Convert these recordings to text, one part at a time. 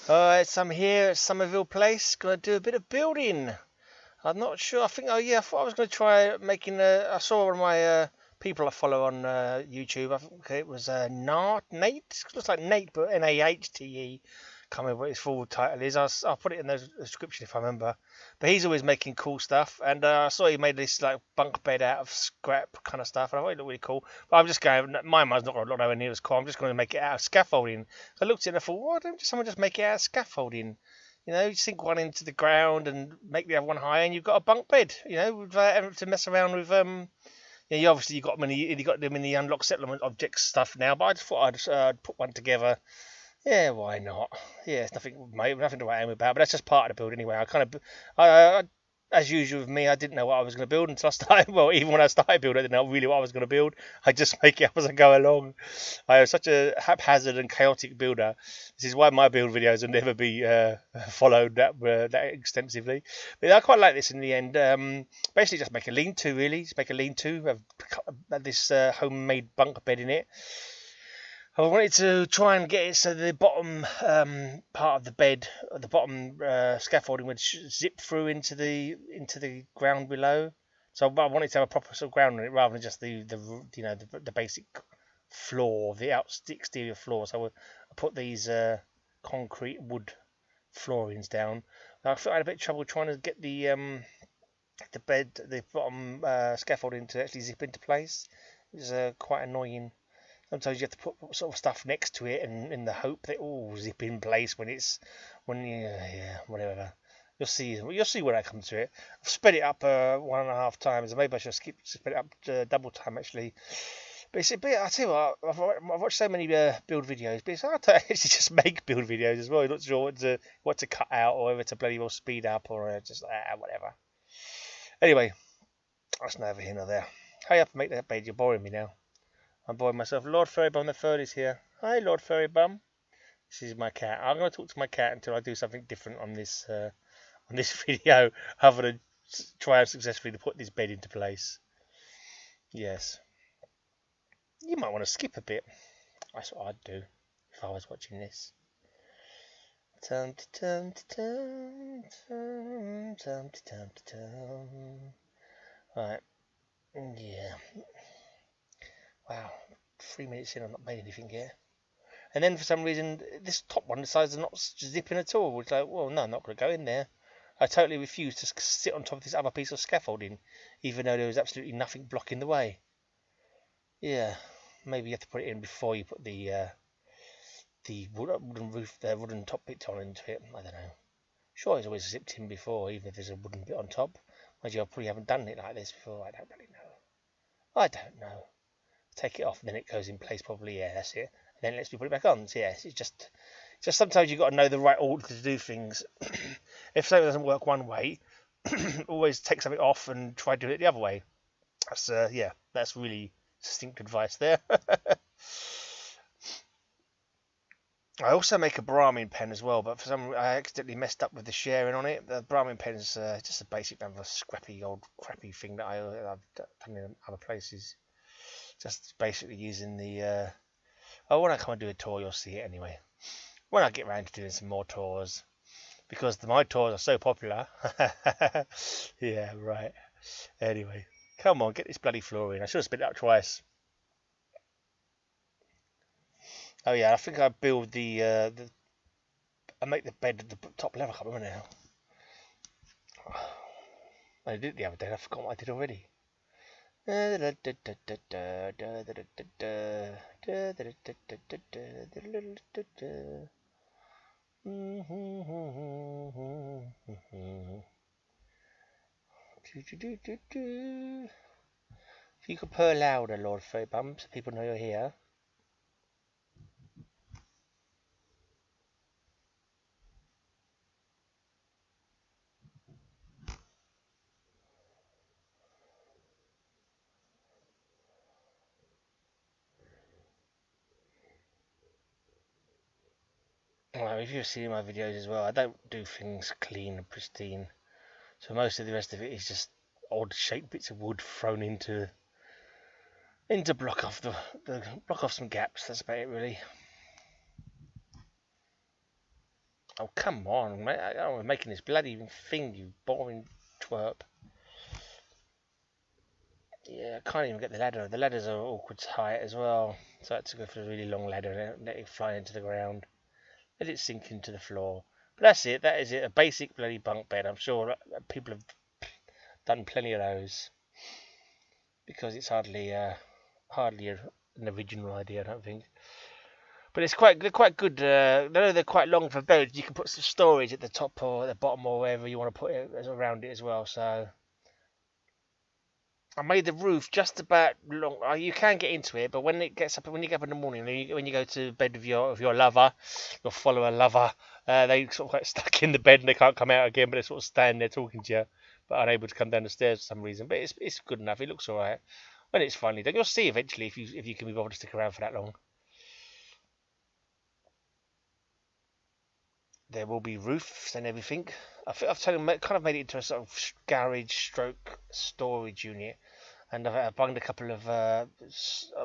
Alright, so I'm here at Somerville Place, gonna do a bit of building. I'm not sure, I think, oh yeah, I thought I was gonna try making I saw one of my people I follow on YouTube, I think it was Nate, looks like Nate, but Nahte. Can't remember what his full title is. I'll put it in the description if I remember. But he's always making cool stuff, and I saw he made this like bunk bed out of scrap kind of stuff, and I thought it looked really cool. But I'm just going, my mind's not going to look nowhere near as cool. I'm just going to make it out of scaffolding. So I looked at it and I thought, why don't someone just make it out of scaffolding? You know, you sink one into the ground and make the other one higher, and you've got a bunk bed. You know, without having to mess around with Yeah, you obviously you got them in the unlock settlement objects stuff now, but I just thought I'd put one together. Yeah, why not? Yeah, it's nothing, mate, nothing to write home about, but that's just part of the build anyway. As usual with me, I didn't know what I was going to build until I started. Well, even when I started building, I didn't know really what I was going to build. I just make it up as I go along. I am such a haphazard and chaotic builder. This is why my build videos will never be followed that extensively. But I quite like this in the end. Basically, just make a lean-to, really. Just make a lean-to. Have this homemade bunk bed in it. I wanted to try and get it so the bottom part of the bed, the bottom scaffolding would zip through into the ground below. So I wanted to have a proper sort of ground on it rather than just the basic floor, the exterior floor. So I put these concrete wood floorings down. I thought I had a bit of trouble trying to get the bottom scaffolding to actually zip into place. It was quite annoying. Sometimes you have to put sort of stuff next to it, and in the hope that it will zip in place whatever. You'll see when I come to it. I've sped it up 1.5 times, and maybe I should sped it up to double time actually. But it's a bit. I tell you what, I've watched so many build videos, but it's hard to actually just make build videos as well. You're not sure what to cut out, or whether to bloody well speed up, or just whatever. Anyway, that's neither here nor there. Hurry up and make that bed. You're boring me now. I'm boring myself. Lord Furrybum the Third is here. Hi, Lord Furrybum. This is my cat. I'm going to talk to my cat until I do something different on this video, other than try successfully to put this bed into place. Yes. You might want to skip a bit. That's what I'd do if I was watching this. Right. Yeah. Wow, 3 minutes in, I've not made anything yet. And then for some reason, this top one decides to not zip in at all. It's like, well, no, I'm not going to go in there. I totally refuse to sit on top of this other piece of scaffolding, even though there was absolutely nothing blocking the way. Yeah, maybe you have to put it in before you put the wooden roof, the wooden top bit on into it. I don't know. Sure, it's always zipped in before, even if there's a wooden bit on top. Mind you, I probably haven't done it like this before. I don't really know. I don't know. Take it off, and then it goes in place properly. Yeah, that's it. And then it lets me put it back on. So yes, it's just sometimes you've got to know the right order to do things. If something doesn't work one way, always take something off and try to do it the other way. That's that's really succinct advice there. I also make a Brahmin pen as well, but for some reason I accidentally messed up with the sharing on it. The Brahmin pen is just a basic, kind of a scrappy old crappy thing that I've done in other places. Just basically using the when I come and do a tour, you'll see it anyway. When I get around to doing some more tours, because my tours are so popular. Yeah, right. Anyway, come on, get this bloody floor in. I should have spit it up twice. Oh yeah, I think I build I make the bed at the top level. I can't remember now. I did it the other day. I forgot what I did already. If you could purr louder, Lord Furrybum, so people know you're here. Well, if you've seen my videos as well, I don't do things clean and pristine. So most of the rest of it is just odd shaped bits of wood thrown into block off block off some gaps. That's about it really. Oh, come on, mate. I'm making this bloody thing, you boring twerp. Yeah, I can't even get the ladder. The ladders are awkward height as well. So I had to go for a really long ladder and let it fly into the ground. Let it sink into the floor. But that's it. That is it. A basic bloody bunk bed. I'm sure people have done plenty of those. Because it's hardly an original idea, I don't think. But they're quite good. I know they're quite long for beds. You can put some storage at the top or at the bottom or wherever you want to put it around it as well. So I made the roof just about long. You can get into it, but when it gets up, when you get up in the morning, when you go to bed with your lover, your follower lover, they sort of get stuck in the bed and they can't come out again. But they sort of stand there talking to you, but unable to come down the stairs for some reason. But it's good enough. It looks alright. When it's finally done, you'll see eventually if you can be bothered to stick around for that long. There will be roofs and everything. I've kind of made it into a sort of garage stroke storage unit. And I've bunged a couple of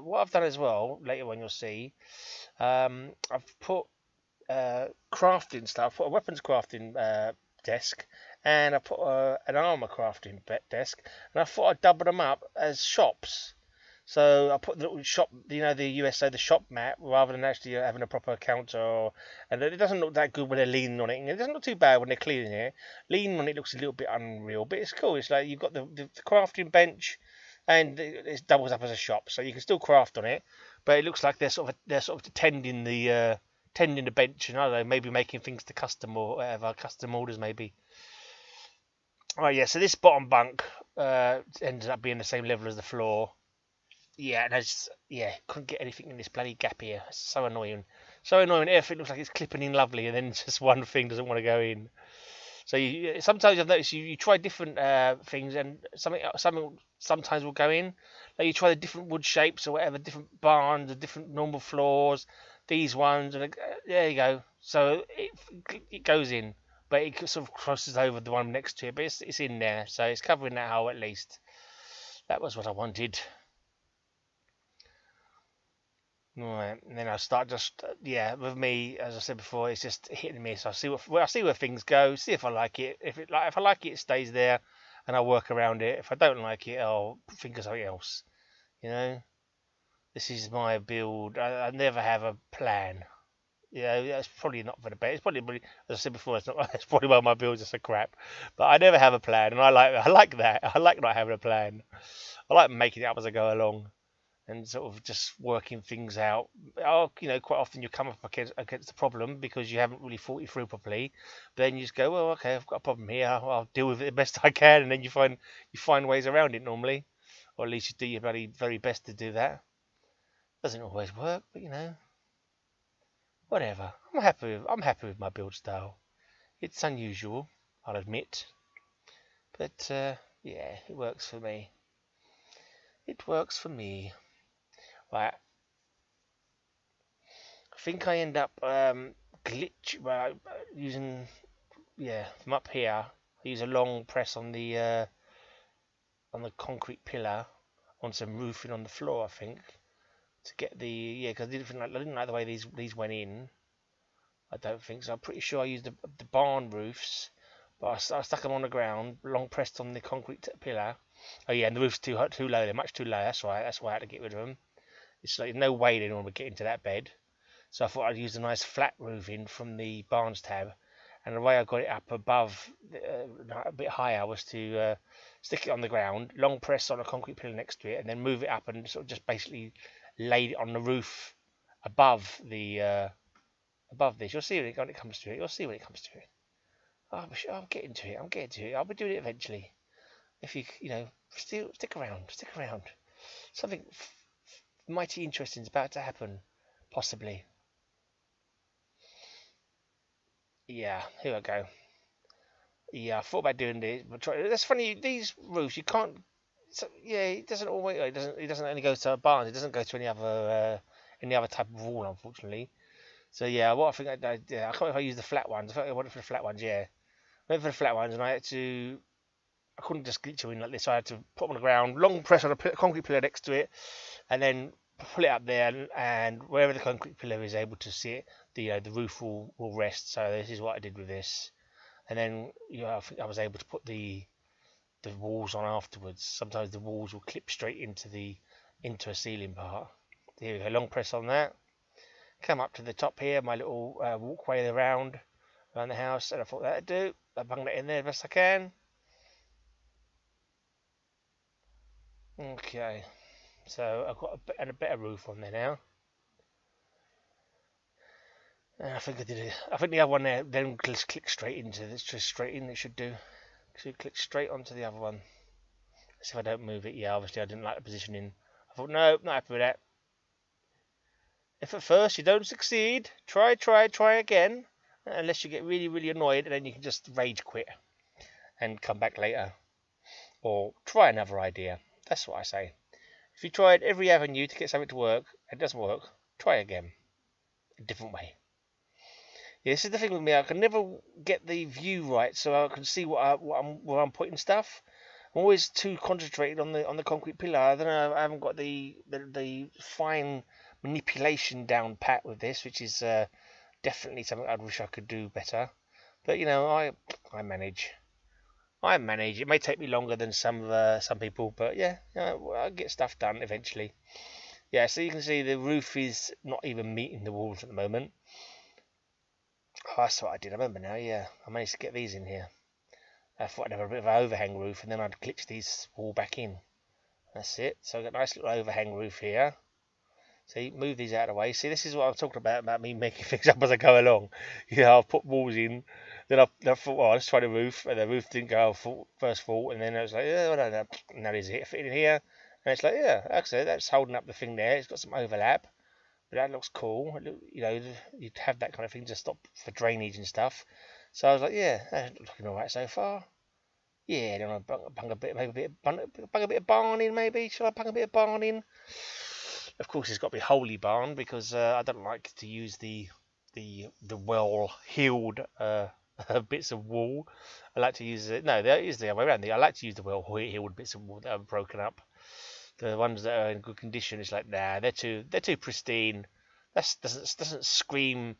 what I've done as well. Later on, you'll see. I've put crafting stuff. I've put a weapons crafting desk, and I put an armor crafting desk, and I thought I'd double them up as shops. So I put the little shop, the USA, the shop mat, rather than actually having a proper counter. And it doesn't look that good when they're leaning on it. And it doesn't look too bad when they're cleaning it. Leaning on it looks a little bit unreal, but it's cool. It's like you've got the crafting bench, and it doubles up as a shop, so you can still craft on it. But it looks like they're sort of tending the bench, and I don't know, maybe making things to custom or whatever, custom orders maybe. Right, yeah. So this bottom bunk ended up being the same level as the floor. Yeah, and couldn't get anything in this bloody gap here. It's so annoying. So annoying. Everything looks like it's clipping in lovely, and then just one thing doesn't want to go in. So sometimes I've noticed you try different things, and something sometimes will go in. Like you try the different wood shapes or whatever, different barns, the different normal floors, these ones, and there you go. So it goes in, but it sort of crosses over the one next to it, but it's in there, so it's covering that hole at least. That was what I wanted. Right, and then I start just with me, as I said before, it's just hit and miss. I see where things go, see if I like it. If I like it, it stays there, and I work around it. If I don't like it, I'll think of something else. This is my build. I never have a plan. That's probably not for the best. It's probably, as I said before, it's probably why my builds are so crap. But I never have a plan, and I like that. I like not having a plan. I like making it up as I go along. And sort of just working things out. Quite often you come up against a problem because you haven't really thought it through properly. But then you just go, well, okay, I've got a problem here. I'll deal with it the best I can, and then you find ways around it normally, or at least you do your very best to do that. Doesn't always work, but whatever. I'm happy with my build style. It's unusual, I'll admit, but it works for me. It works for me. Right. I think I end up using from up here. I use a long press on the concrete pillar on some roofing on the floor. I think to get the because I didn't like the way these went in. I don't think so. I'm pretty sure I used the barn roofs, but I stuck them on the ground, long pressed on the concrete pillar. Oh yeah, and the roof's too low. They're much too low. That's why I had to get rid of them. It's like no way anyone would get into that bed. So I thought I'd use a nice flat roofing from the Barnes tab. And the way I got it up above, a bit higher, was to stick it on the ground, long press on a concrete pillar next to it, and then move it up and sort of just basically laid it on the roof above this. You'll see when it comes to it. I'm getting to it. I'll be doing it eventually. If you still stick around. Something mighty interesting is about to happen, possibly. Yeah, here I go. Yeah, I thought about doing this, but that's funny. These roofs you can't. It doesn't always. It doesn't only go to barns. It doesn't go to any other type of wall, unfortunately. So what I think I can't remember if I used the flat ones. I think I went for the flat ones. Yeah, I went for the flat ones, and I couldn't just glitch in like this. So I had to put them on the ground, long press on a concrete pillar next to it, and then pull it up there, and wherever the concrete pillar is able to sit, the roof will rest. So this is what I did with this, and then I think I was able to put the walls on afterwards. Sometimes the walls will clip straight into a ceiling part. Here we go, long press on that. Come up to the top here, my little walkway around the house, and I thought that'd do. I bung that in there the best I can. Okay, so I've got a better roof on there now. And I think I did it. I think the other one there, then just click straight into this, just straight in. It should do. So click straight onto the other one. Let's see if I don't move it. Yeah, obviously I didn't like the positioning. I thought, no, not happy with that. If at first you don't succeed, try again. Unless you get really, really annoyed, and then you can just rage quit and come back later. Or try another idea. That's what I say. If you tried every avenue to get something to work and it doesn't work, try again. A different way. Yeah, this is the thing with me. I can never get the view right, so I can see where I'm putting stuff. I'm always too concentrated on the concrete pillar. I don't know. I haven't got the fine manipulation down pat with this, which is definitely something I wish I could do better. But you know, I manage. I manage. It may take me longer than some people, but yeah, I'll get stuff done eventually. Yeah, so you can see the roof is not even meeting the walls at the moment. Oh, that's what I did. I remember now. Yeah, I managed to get these in here. I thought I'd have a bit of an overhang roof, and then I'd glitch these all back in. That's it. So I've got a nice little overhang roof here. See, move these out of the way. See, this is what I'm talking about me making things up as I go along. You know, I'll put walls in, then I thought, well, let's try the roof, and the roof didn't go first thought, and then I was like, yeah, no, now there's a fit in here, and it's like, yeah, actually, that's holding up the thing there. It's got some overlap, but that looks cool. You know, you'd have that kind of thing to stop for drainage and stuff. So I was like, yeah, that's looking all right so far. Yeah, then I bung a bit of barn in, maybe. Shall I bung a bit of barn in? Of course, it's got to be wholly barn because I don't like to use the well-heeled bits of wall. I like to use it. No, that is the other way around. I like to use the well-heeled bits of wall that are broken up. The ones that are in good condition, it's like, nah, they're too pristine. That doesn't scream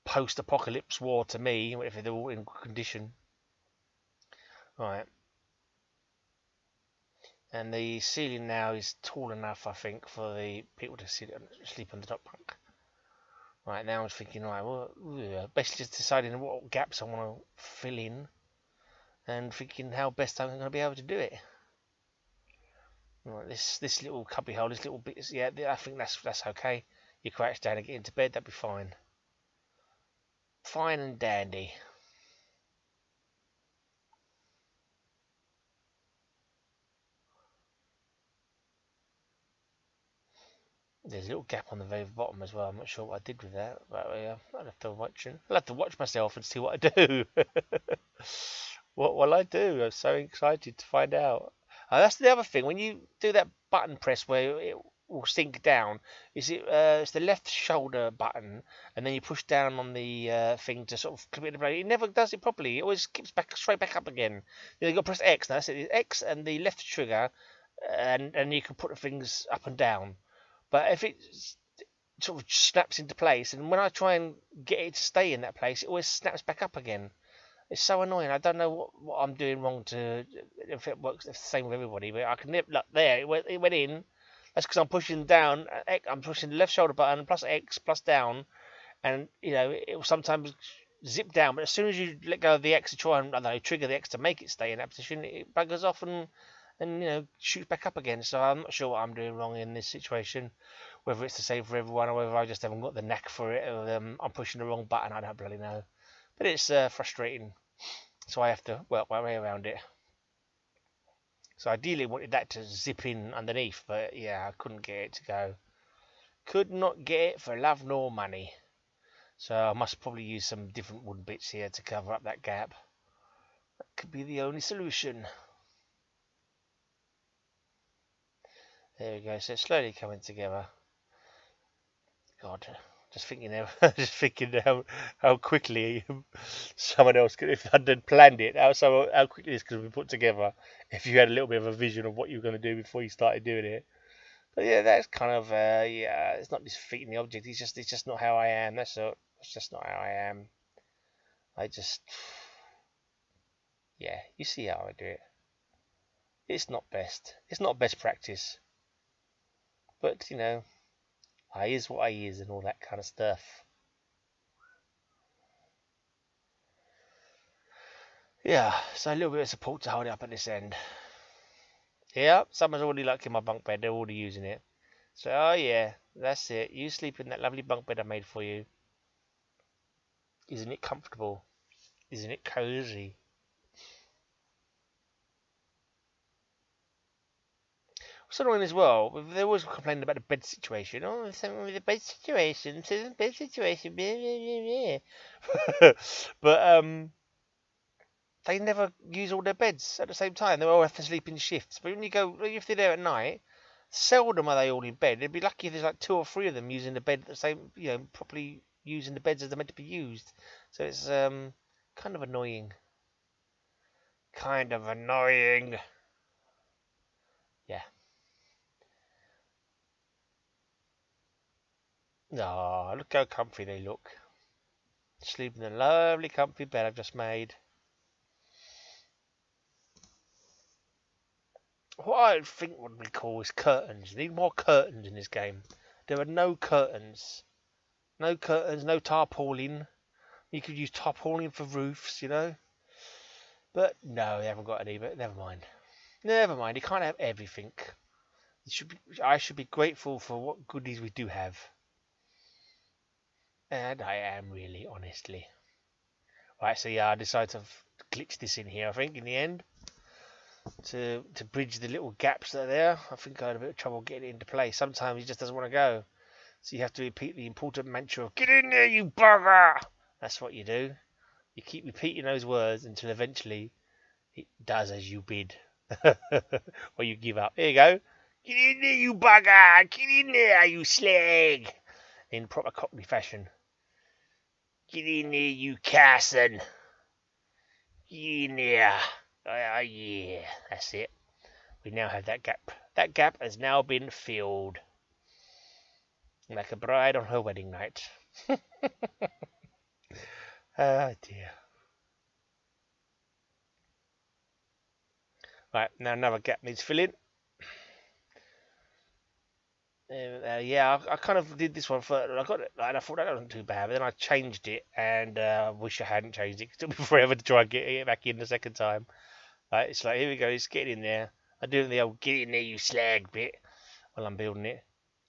post-apocalypse war to me if they're all in good condition. Right. And the ceiling now is tall enough, I think, for the people to sleep on the top bunk. Right, now I'm thinking, right, well, basically just deciding what gaps I want to fill in and thinking how best I'm going to be able to do it. Right, this little cubby hole, this little bit, yeah, I think that's okay. You crouch down and get into bed, that'd be fine. Fine and dandy. There's a little gap on the very bottom as well. I'm not sure what I did with that, but I'll have to watch myself and see what I do. What will I do? I'm so excited to find out. That's the other thing. When you do that button press where it will sink down, it's the left shoulder button, and then you push down on the thing to sort of clip it in place. It never does it properly. It always keeps straight back up again. You've got to press X. Now that's it. It's X and the left trigger, and you can put the things up and down. But if it sort of snaps into place, and when I try and get it to stay in that place, it always snaps back up again. It's so annoying. I don't know what I'm doing wrong if it works the same with everybody. But I can look there. It went in. That's because I'm pushing down. I'm pushing the left shoulder button plus X plus down, and you know it will sometimes zip down. But as soon as you let go of the X to try and trigger the X to make it stay in that position, it buggers off and shoots back up again. So I'm not sure what I'm doing wrong in this situation, whether it's the same for everyone or whether I just haven't got the knack for it, or I'm pushing the wrong button. I don't bloody know. But it's frustrating, so I have to work my way around it. So ideally I wanted that to zip in underneath, but yeah, I couldn't get it to go. Could not get it for love nor money. So I must probably use some different wood bits here to cover up that gap. That could be the only solution. There we go. So it's slowly coming together. God, just thinking how quickly someone else could, if I'd planned it, how quickly this could be put together. If you had a little bit of a vision of what you were going to do before you started doing it. But yeah, that's kind of it's not defeating the object. It's just not how I am. That's all. That's just not how I am. I just, yeah, you see how I do it. It's not best. It's not best practice. But, you know, I is what I is and all that kind of stuff. Yeah, so a little bit of support to hold it up at this end. Yeah, someone's already like in my bunk bed. They're already using it. So, oh yeah, that's it. You sleep in that lovely bunk bed I made for you. Isn't it comfortable? Isn't it cozy? What's annoying as well, they always complain about the bed situation. Oh, something with the bed situation. Bed situation. Blah, blah, blah. But they never use all their beds at the same time. They all have to sleep in shifts. But when you go, if they're there at night, seldom are they all in bed. They'd be lucky if there's like 2 or 3 of them using the bed at the same, properly using the beds as they're meant to be used. So it's kind of annoying. Kind of annoying. Yeah. Oh, look how comfy they look. Sleep in the lovely comfy bed I've just made. What I think would be cool is curtains. Need more curtains in this game. There are no curtains. No curtains, no tarpaulin. You could use tarpaulin for roofs, you know. But no, they haven't got any, but never mind. Never mind, you can't have everything. I should be grateful for what goodies we do have. And I am really, honestly. Right, so yeah, I decided to glitch this in here, I think, in the end. To bridge the little gaps that are there. I think I had a bit of trouble getting it into place. Sometimes he just doesn't want to go. So you have to repeat the important mantra of, get in there, you bugger! That's what you do. You keep repeating those words until eventually it does as you bid. Or you give up. Here you go. Get in there, you bugger! Get in there, you slag! In proper Cockney fashion. Get in there, you Carson! Get in there! Oh, yeah, that's it. We now have that gap. That gap has now been filled. Like a bride on her wedding night. Oh dear. Right, now another gap needs filling. Yeah, I kind of did this one first. I got it, and I thought that wasn't too bad, but then I changed it, and I wish I hadn't changed it. It took me forever to try and get it back in the second time. Right, it's like, here we go, it's getting in there. I'm doing the old get in there, you slag bit while I'm building it.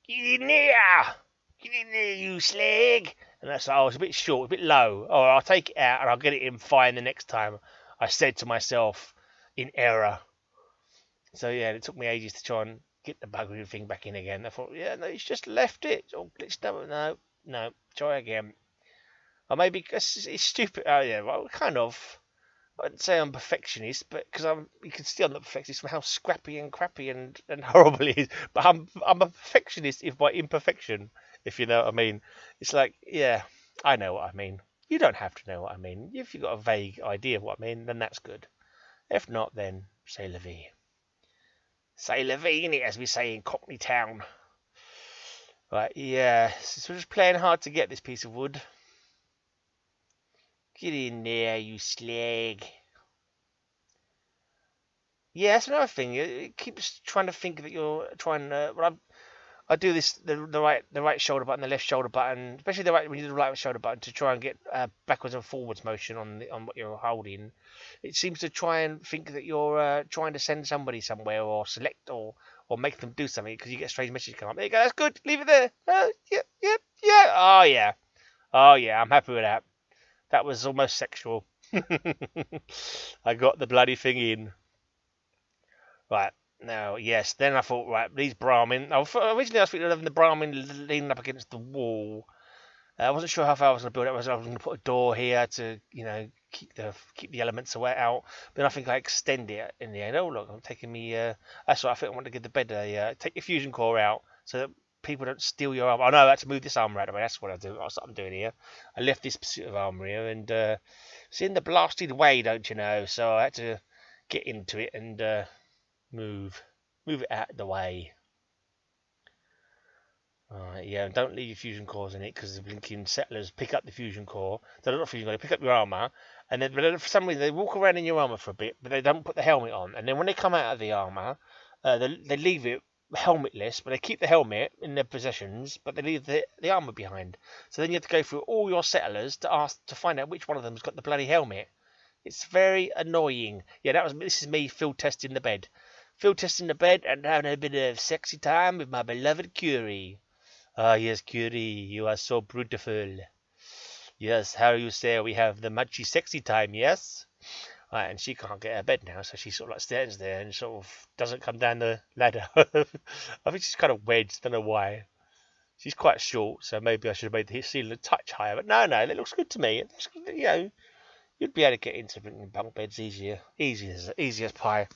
Get in there! Get in there, you slag! And that's like, oh, it's a bit short, a bit low. Oh, I'll take it out and I'll get it in fine the next time. I said to myself in error. So yeah, it took me ages to try and get the buggery thing back in again. I thought, yeah, no, it's just left it. It's all glitched up. No, try again. Or maybe it's stupid. Oh yeah, well, kind of. I wouldn't say I'm a perfectionist, but because you can see I'm not perfectionist from how scrappy and crappy and horrible it is. But I'm a perfectionist if by imperfection, if you know what I mean. It's like, yeah, I know what I mean. You don't have to know what I mean. If you've got a vague idea of what I mean, then that's good. If not, then say la vie. Say la vie, innit, as we say in Cockney Town. Right, yeah, so we're just playing hard to get this piece of wood. Get in there, you slag. Yeah, that's another thing. It keeps trying to think that you're trying. Well, I do this the right shoulder button, the left shoulder button, especially when you do the right shoulder button to try and get backwards and forwards motion on what you're holding. It seems to try and think that you're trying to send somebody somewhere or select or make them do something because you get a strange message come up. There you go. That's good. Leave it there. Yep. Yeah. Oh yeah. I'm happy with that. That was almost sexual. I got the bloody thing in. Right. Now, yes. Then I thought, right, these Brahmin. Originally, I was thinking of having the Brahmin leaning up against the wall. I wasn't sure how far I was going to build it. I was going to put a door here to, keep the elements away out. But I think I extend it in the end. Oh look, I'm taking me. That's what I think. I want to give the bed a take your fusion core out so that people don't steal your armor. I know I had to move this armor out of the way. That's what I do. That's what I'm doing here. I left this pursuit of armor here, and it's in the blasted way, don't you know? So I had to get into it and move it out of the way. Alright, yeah, don't leave your fusion cores in it because the blinking settlers pick up the fusion core. They're not fusion core, they pick up your armor, and then for some reason they walk around in your armor for a bit, but they don't put the helmet on. And then when they come out of the armor, they leave it helmetless, but they keep the helmet in their possessions, but they leave the armor behind. So then you have to go through all your settlers to find out which one of them's got the bloody helmet. It's very annoying. Yeah, this is me field testing the bed. Field testing the bed and having a bit of sexy time with my beloved Curie. Ah, yes, Curie, you are so beautiful. Yes, how you say we have the muchy sexy time, yes? Right, and she can't get out of bed now, so she sort of like stands there and sort of doesn't come down the ladder. I think she's kind of wedged, don't know why. She's quite short, so maybe I should have made the ceiling a touch higher. But no, it looks good to me. It looks, you'd be able to get into bunk beds easy as pie.